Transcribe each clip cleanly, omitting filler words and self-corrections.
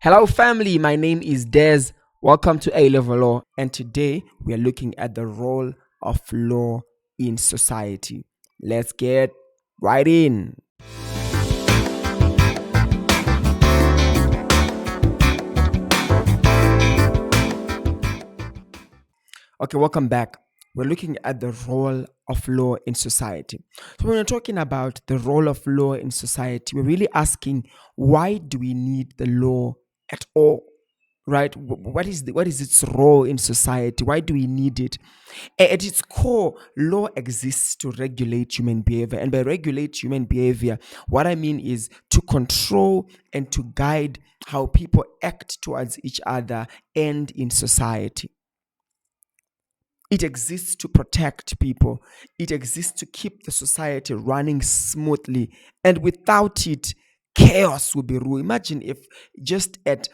Hello, family. My name is Des. Welcome to A Level Law, and today we are looking at the role of law in society. Let's get right in. Okay, welcome back. We're looking at the role of law in society. So, when we're talking about the role of law in society, we're really asking, why do we need the law at all? Right? What is its role in society? Why do we need it? At its core, law exists to regulate human behavior. And by regulate human behavior, what I mean is to control and to guide how people act towards each other and in society. It exists to protect people. It exists to keep the society running smoothly. And without it, chaos will be ruled. Imagine if just at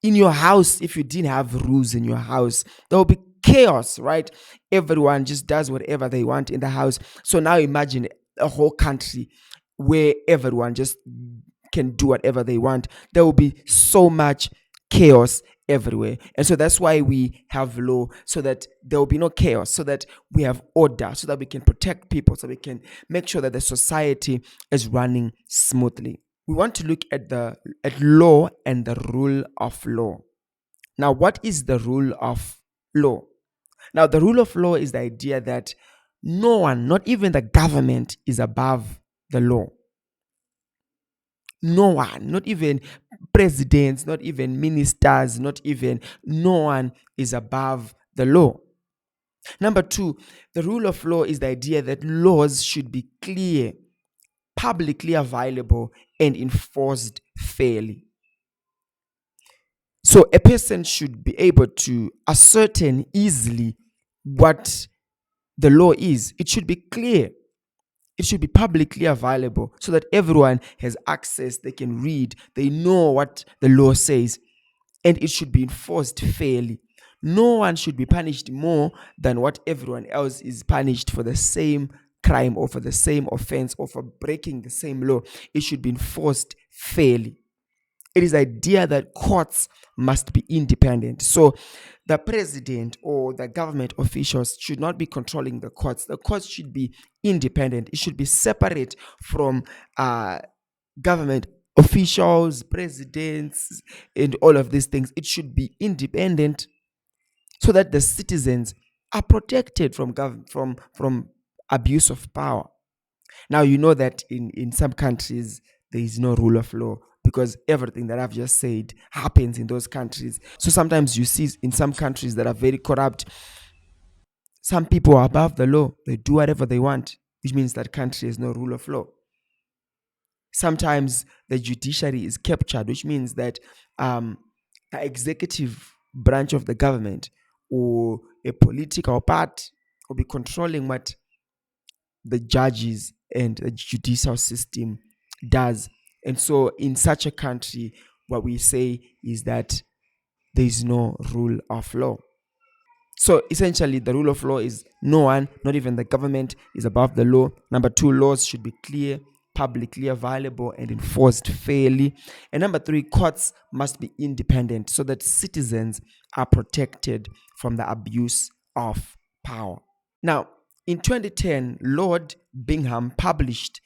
in your house, if you didn't have rules in your house, there will be chaos, right? Everyone just does whatever they want in the house. So now imagine a whole country where everyone just can do whatever they want. There will be so much chaos everywhere. And so that's why we have law, so that there will be no chaos, so that we have order, so that we can protect people, so we can make sure that the society is running smoothly. We want to look at law and the rule of law. Now, what is the rule of law? Now, the rule of law is the idea that no one, not even the government, is above the law. No one, not even presidents, not even ministers, no one is above the law. Number two, the rule of law is the idea that laws should be clear, publicly available, and enforced fairly. So a person should be able to ascertain easily what the law is. It should be clear. It should be publicly available so that everyone has access, they can read, they know what the law says, and it should be enforced fairly. No one should be punished more than what everyone else is punished for the same crime or for the same offense or for breaking the same law. It should be enforced fairly. It is the idea that courts must be independent. So the president or the government officials should not be controlling the courts. The courts should be independent. It should be separate from government officials, presidents, and all of these things. It should be independent so that the citizens are protected from abuse of power. Now, you know that in some countries, there is no rule of law because everything that I've just said happens in those countries. So sometimes you see in some countries that are very corrupt, some people are above the law. They do whatever they want, which means that country has no rule of law. Sometimes the judiciary is captured, which means that the executive branch of the government or a political party will be controlling what the judges and the judicial system does. And so, in such a country, what we say is that there is no rule of law. So, essentially, the rule of law is no one, not even the government, is above the law. Number two, laws should be clear, publicly available, and enforced fairly. And number three, courts must be independent so that citizens are protected from the abuse of power. Now, in 2010, Lord Bingham published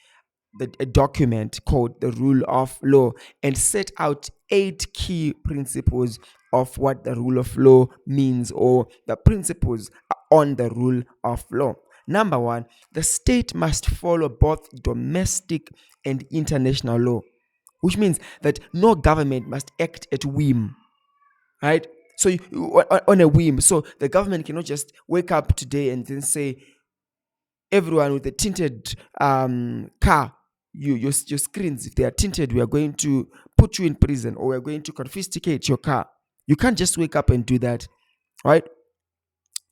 a document called the Rule of Law and set out 8 key principles of what the rule of law means, or the principles on the rule of law. Number one, the state must follow both domestic and international law, which means that no government must act at whim, right? So on a whim. So the government cannot just wake up today and then say, everyone with a tinted car, your screens, if they are tinted, we are going to put you in prison, or we're going to confiscate your car. You can't just wake up and do that, right?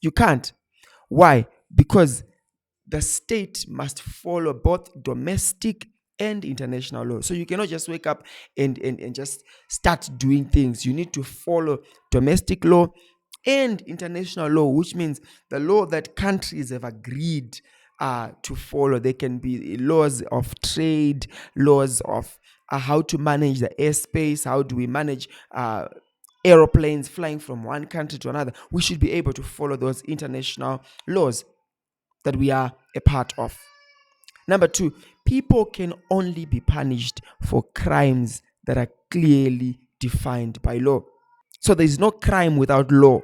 You can't. Why? Because the state must follow both domestic and international law. So you cannot just wake up and just start doing things. You need to follow domestic law and international law, which means the law that countries have agreed to follow. They can be laws of trade, laws of how to manage the airspace, how do we manage aeroplanes flying from one country to another. We should be able to follow those international laws that we are a part of. Number two, people can only be punished for crimes that are clearly defined by law. So there is no crime without law.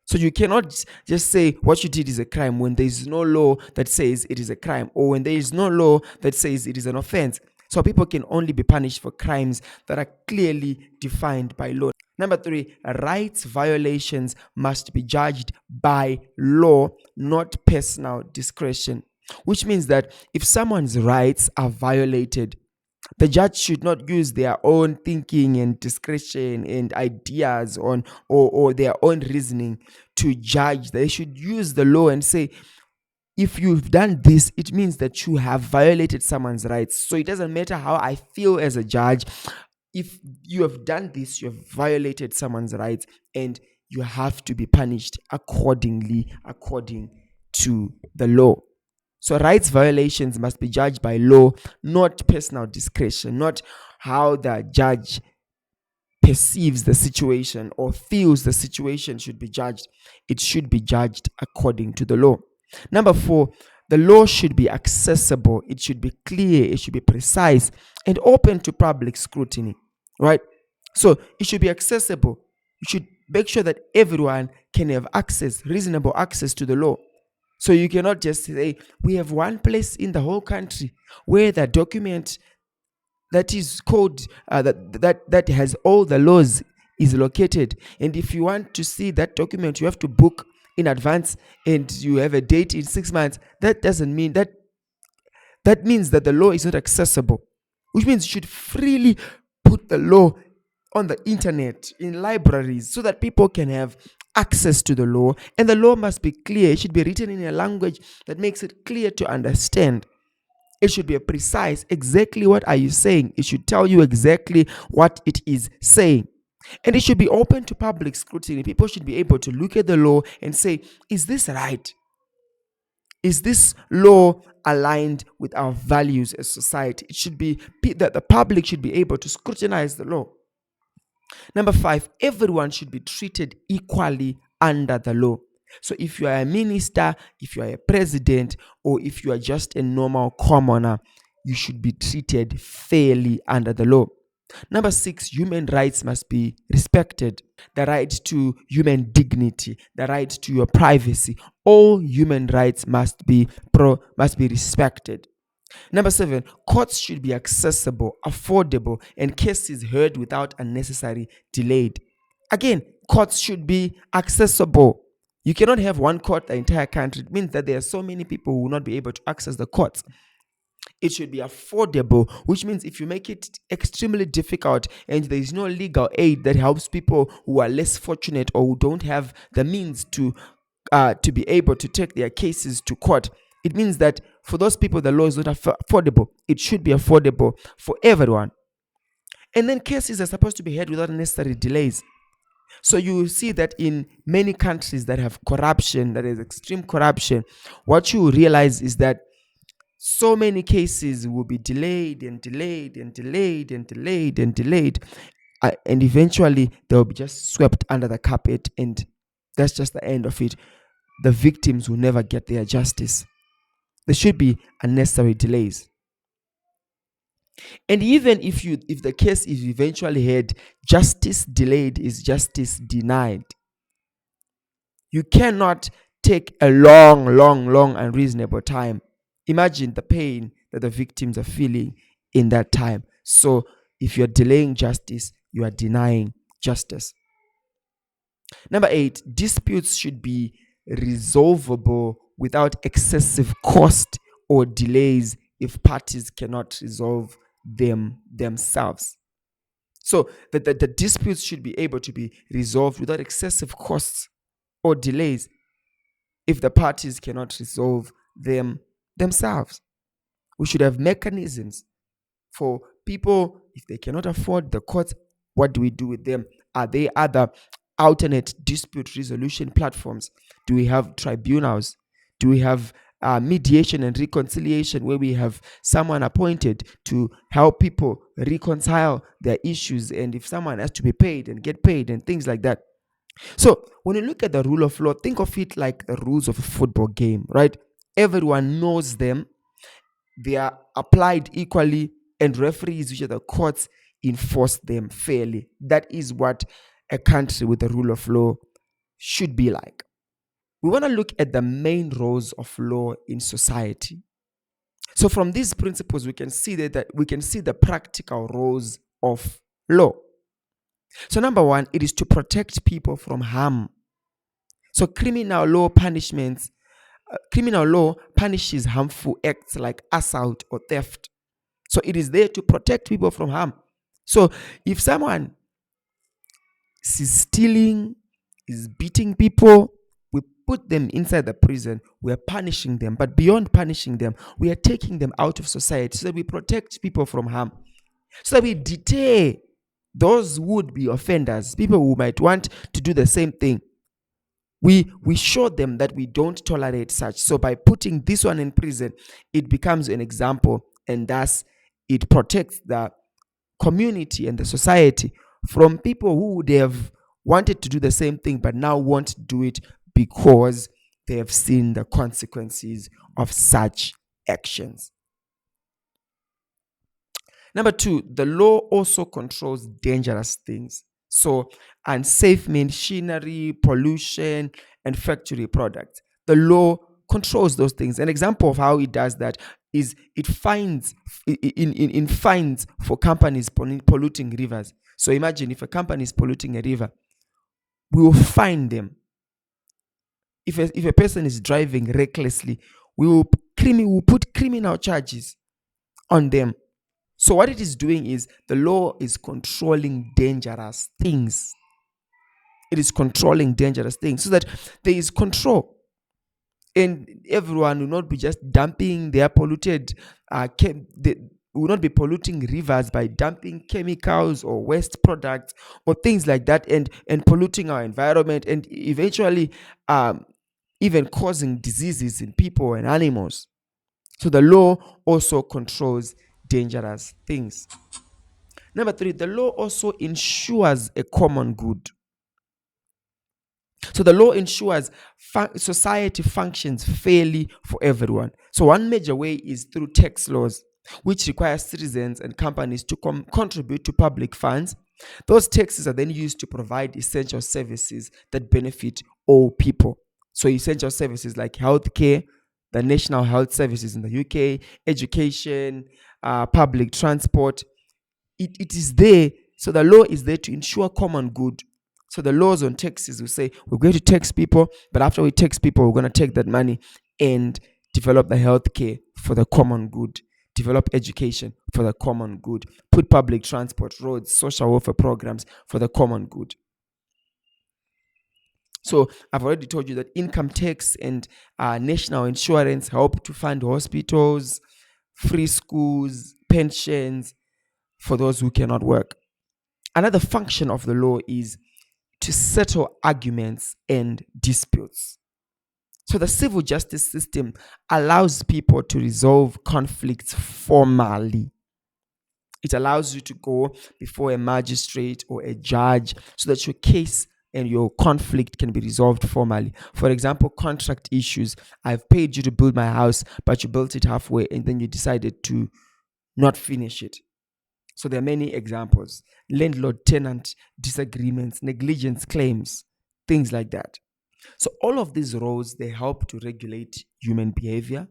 So you cannot just say what you did is a crime when there is no law that says it is a crime, or when there is no law that says it is an offense. So people can only be punished for crimes that are clearly defined by law. Number three, rights violations must be judged by law, not personal discretion. Which means that if someone's rights are violated, the judge should not use their own thinking and discretion and ideas or their own reasoning to judge. They should use the law and say, if you've done this, it means that you have violated someone's rights. So it doesn't matter how I feel as a judge. If you have done this, you have violated someone's rights, and you have to be punished accordingly, according to the law. So rights violations must be judged by law, not personal discretion, not how the judge perceives the situation or feels the situation should be judged. It should be judged according to the law. Number four, the law should be accessible. It should be clear. It should be precise and open to public scrutiny, right? So it should be accessible. You should make sure that everyone can have access, reasonable access to the law. So you cannot just say, we have one place in the whole country where the document that is called, that has all the laws is located. And if you want to see that document, you have to book in advance and you have a date in 6 months. That doesn't mean that. That means that the law is not accessible, which means you should freely put the law on the internet, in libraries, so that people can have access to the law. And the law must be clear. It should be written in a language that makes it clear to understand. It should be precise. Exactly what are you saying? It should tell you exactly what it is saying. And it should be open to public scrutiny. People should be able to look at the law and say, is this right? Is this law aligned with our values as society? It should be that the public should be able to scrutinize the law. Number five, everyone should be treated equally under the law. So if you are a minister, if you are a president, or if you are just a normal commoner, you should be treated fairly under the law. Number six, human rights must be respected. The right to human dignity, the right to your privacy, all human rights must be respected. Number seven, courts should be accessible, affordable, and cases heard without unnecessary delay. Again, courts should be accessible. You cannot have one court the entire country. It means that there are so many people who will not be able to access the courts. It should be affordable, which means if you make it extremely difficult and there is no legal aid that helps people who are less fortunate or who don't have the means to be able to take their cases to court, it means that for those people, the law is not affordable. It should be affordable for everyone. And then cases are supposed to be heard without unnecessary delays. So you will see that in many countries that have corruption, that is extreme corruption, what you realize is that so many cases will be delayed and delayed and delayed and delayed and delayed. And eventually they'll be just swept under the carpet, and that's just the end of it. The victims will never get their justice. There should be unnecessary delays. And even if the case is eventually heard, justice delayed is justice denied. You cannot take a long, unreasonable time. Imagine the pain that the victims are feeling in that time. So if you're delaying justice, you are denying justice. Number 8, disputes should be resolvable without excessive cost or delays if parties cannot resolve them themselves. So the disputes should be able to be resolved without excessive costs or delays if the parties cannot resolve them themselves. We should have mechanisms for people. If they cannot afford the courts, what do we do with them? Are there other alternate dispute resolution platforms? Do we have tribunals? Do we have mediation and reconciliation, where we have someone appointed to help people reconcile their issues, and if someone has to be paid and get paid and things like that. So when you look at the rule of law, think of it like the rules of a football game, right? Everyone knows them, they are applied equally, and referees, which are the courts, enforce them fairly. That is what a country with the rule of law should be like. We want to look at the main roles of law in society. So from these principles, we can see that we can see the practical roles of law. So number one, it is to protect people from harm. So criminal law punishes harmful acts like assault or theft. So it is there to protect people from harm. So if someone is stealing, is beating people, we put them inside the prison, we are punishing them. But beyond punishing them, we are taking them out of society so that we protect people from harm. So that we deter those would-be offenders, people who might want to do the same thing. We show them that we don't tolerate such. So by putting this one in prison, it becomes an example, and thus it protects the community and the society from people who would have wanted to do the same thing but now won't do it because they have seen the consequences of such actions. Number two, the law also controls dangerous things. So, unsafe machinery, pollution, and factory products. The law controls those things. An example of how it does that is it fines in fines for companies polluting rivers. So imagine if a company is polluting a river, we will fine them. If a person is driving recklessly, we will put criminal charges on them. So what it is doing is the law is controlling dangerous things. It is controlling dangerous things so that there is control. And everyone will not be just dumping their polluted, they will not be polluting rivers by dumping chemicals or waste products or things like that, and polluting our environment, and eventually even causing diseases in people and animals. So the law also controls dangerous things. Number three, the law also ensures a common good. So the law ensures society functions fairly for everyone. So one major way is through tax laws, which require citizens and companies to contribute to public funds. Those taxes are then used to provide essential services that benefit all people. So essential services like healthcare, the national health services in the UK, education, public transport. It is there. So the law is there to ensure common good. So the laws on taxes will say we're going to tax people, but after we tax people, we're going to take that money and develop the healthcare for the common good, develop education for the common good, put public transport, roads, social welfare programs for the common good. So I've already told you that income tax and national insurance help to fund hospitals, free schools, pensions for those who cannot work. Another function of the law is to settle arguments and disputes. So the civil justice system allows people to resolve conflicts formally. It allows you to go before a magistrate or a judge so that your case and your conflict can be resolved formally. For example, contract issues. I've paid you to build my house, but you built it halfway and then you decided to not finish it. So there are many examples: landlord-tenant disagreements, negligence claims, things like that. So all of these roles, they help to regulate human behavior,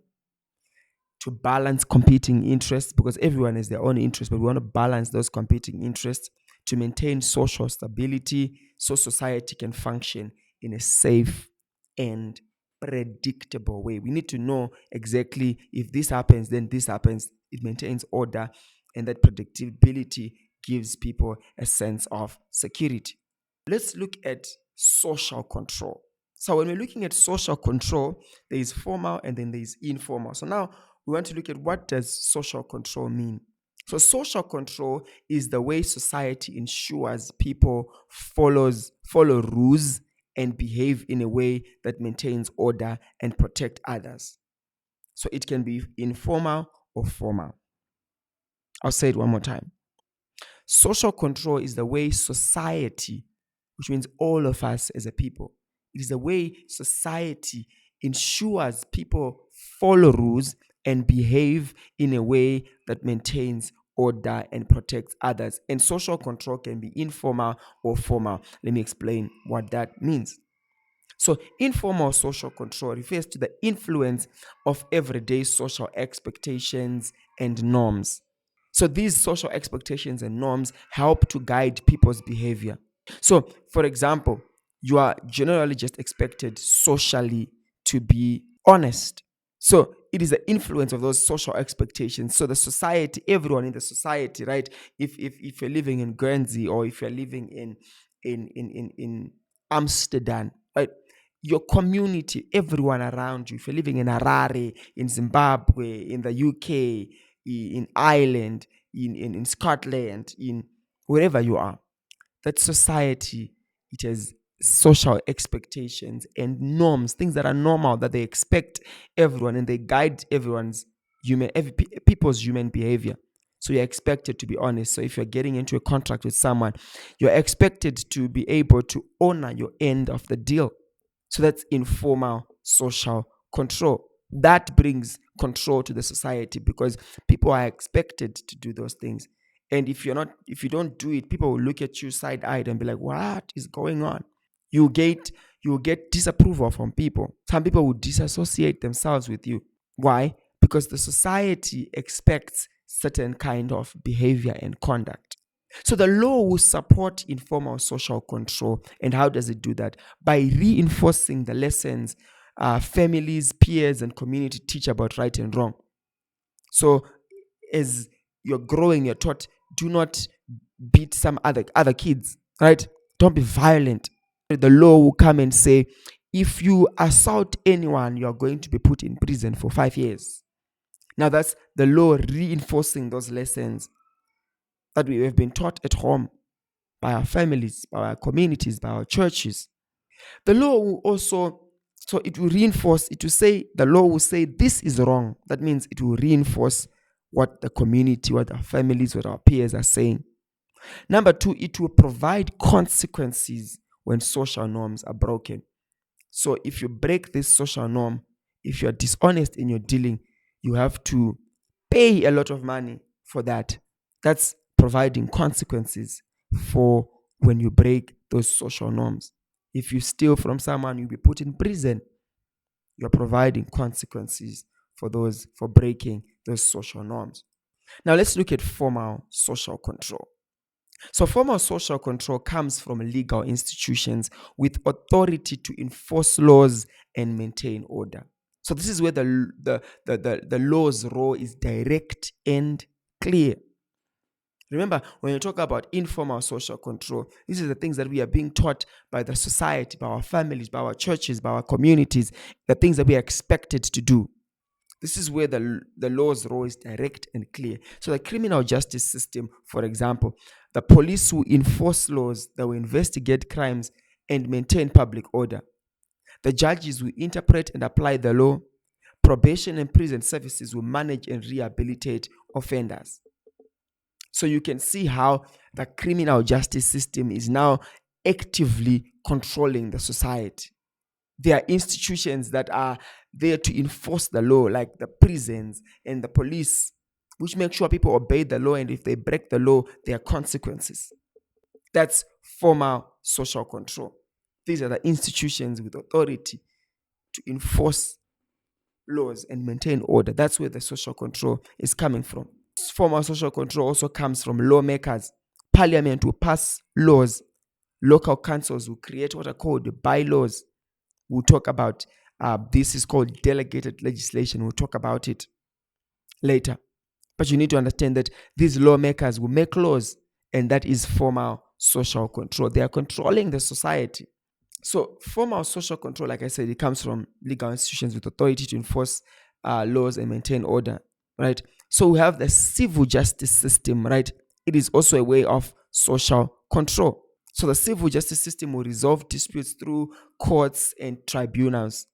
to balance competing interests, because everyone has their own interests, but we want to balance those competing interests to maintain social stability so society can function in a safe and predictable way. We need to know exactly if this happens, then this happens. It maintains order, and that predictability gives people a sense of security. Let's look at social control. So when we're looking at social control, there is formal and then there is informal. So now we want to look at what does social control mean. So social control is the way society ensures people follow rules and behave in a way that maintains order and protect others. So it can be informal or formal. I'll say it one more time. Social control is the way society, which means all of us as a people, it is the way society ensures people follow rules and behave in a way that maintains order and protects others. And social control can be informal or formal. Let me explain what that means. So, informal social control refers to the influence of everyday social expectations and norms. So, these social expectations and norms help to guide people's behavior. So, for example, you are generally just expected socially to be honest. So, it is the influence of those social expectations. So, the society, everyone in the society, right? If you're living in Guernsey or if you're living in Amsterdam, right? Your community, everyone around you, if you're living in Harare, in Zimbabwe, in the UK, in Ireland, in Scotland, in wherever you are, that society, it has social expectations and norms, things that are normal, that they expect everyone, and they guide people's human behavior. So you're expected to be honest. So if you're getting into a contract with someone, you're expected to be able to honor your end of the deal. So that's informal social control. That brings control to the society because people are expected to do those things. And if you don't do it, people will look at you side-eyed and be like, what is going on? You get you will get disapproval from people. Some people will disassociate themselves with you. Why? Because the society expects certain kind of behavior and conduct. So the law will support informal social control. And how does it do that? By reinforcing the lessons families, peers, and community teach about right and wrong. So as you're growing, you're taught, do not beat some other kids, right? Don't be violent. The law will come and say, if you assault anyone, you're going to be put in prison for 5 years. Now that's the law reinforcing those lessons that we have been taught at home by our families, by our communities, by our churches. The law will also, so it will reinforce, it will say, the law will say this is wrong. That means it will reinforce what the community, what our families, what our peers are saying. Number two, it will provide consequences when social norms are broken. So if you break this social norm, if you're dishonest in your dealing, you have to pay a lot of money for that. That's providing consequences for when you break those social norms. If you steal from someone, you'll be put in prison. You're providing consequences for breaking those social norms. Now let's look at formal social control. So formal social control comes from legal institutions with authority to enforce laws and maintain order. So this is where the law's role is direct and clear. Remember, when you talk about informal social control, these are the things that we are being taught by the society, by our families, by our churches, by our communities, the things that we are expected to do. This is where the law's role is direct and clear. So the criminal justice system, for example, the police will enforce laws, that will investigate crimes and maintain public order. The judges will interpret and apply the law. Probation and prison services will manage and rehabilitate offenders. So you can see how the criminal justice system is now actively controlling the society. There are institutions that are there to enforce the law, like the prisons and the police, which make sure people obey the law, and if they break the law, there are consequences. That's formal social control. These are the institutions with authority to enforce laws and maintain order. That's where the social control is coming from. Formal social control also comes from lawmakers. Parliament will pass laws. Local councils will create what are called bylaws. We'll talk about this is called delegated legislation. We'll talk about it later. But you need to understand that these lawmakers will make laws, and that is formal social control. They are controlling the society. So formal social control, like I said, it comes from legal institutions with authority to enforce laws and maintain order, right? So we have the civil justice system, right? It is also a way of social control. So the civil justice system will resolve disputes through courts and tribunals,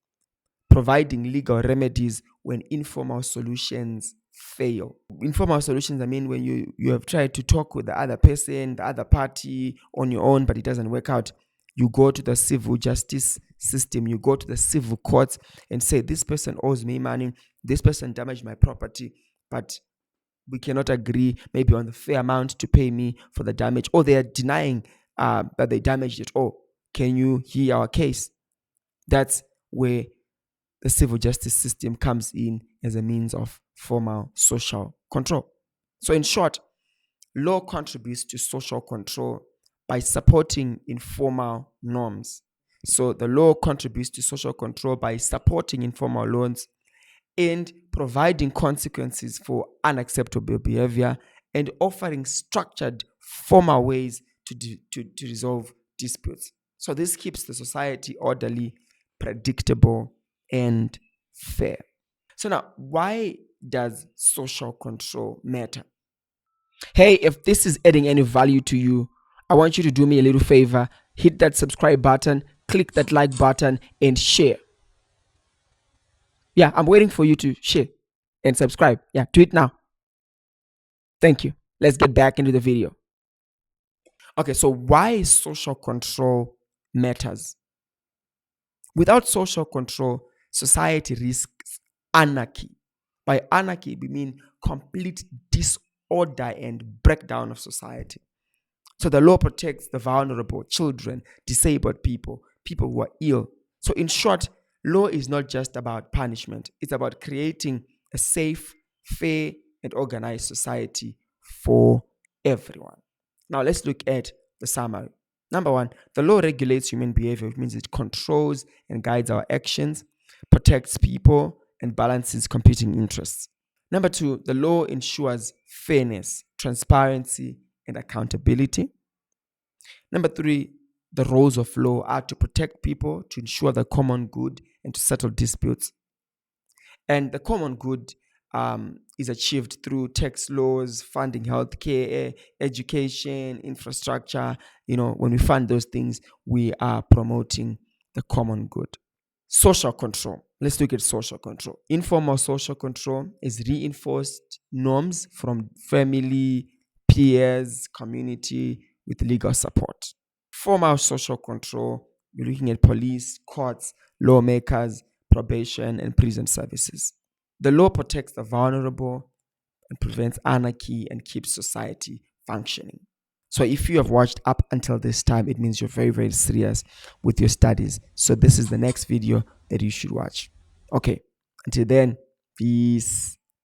providing legal remedies when informal solutions fail. Informal solutions, I mean, when you have tried to talk with the other person, the other party on your own, but it doesn't work out. You go to the civil justice system, you go to the civil courts and say, this person owes me money, this person damaged my property, but we cannot agree maybe on the fair amount to pay me for the damage, or they are denying that they damaged it. Oh, can you hear our case? That's where the civil justice system comes in as a means of formal social control. So in short, law contributes to social control by supporting informal norms. So the law contributes to social control by supporting informal norms and providing consequences for unacceptable behavior and offering structured formal ways to resolve disputes. So this keeps the society orderly, predictable, and fair. So now, why does social control matter? Hey, if this is adding any value to you, I want you to do me a little favor. Hit that subscribe button, click that like button, and share. Yeah, I'm waiting for you to share and subscribe. Yeah, do it now. Thank you. Let's get back into the video. Okay, so why social control matters? Without social control, society risks anarchy. By anarchy, we mean complete disorder and breakdown of society. So the law protects the vulnerable, children, disabled people, people who are ill. So in short, law is not just about punishment. It's about creating a safe, fair, and organized society for everyone. Now let's look at the summary. Number one, the law regulates human behavior, which means it controls and guides our actions, protects people, and balances competing interests. Number two, the law ensures fairness, transparency, and accountability. Number three, the roles of law are to protect people, to ensure the common good, and to settle disputes. And the common good is achieved through tax laws, funding healthcare, education, infrastructure. When we fund those things, we are promoting the common good. Social control. Let's look at social control. Informal social control is reinforced norms from family, peers, community with legal support. Formal social control, we're looking at police, courts, lawmakers, probation, and prison services. The law protects the vulnerable and prevents anarchy and keeps society functioning. So if you have watched up until this time, it means you're very, very serious with your studies. So this is the next video that you should watch. Okay, until then, peace.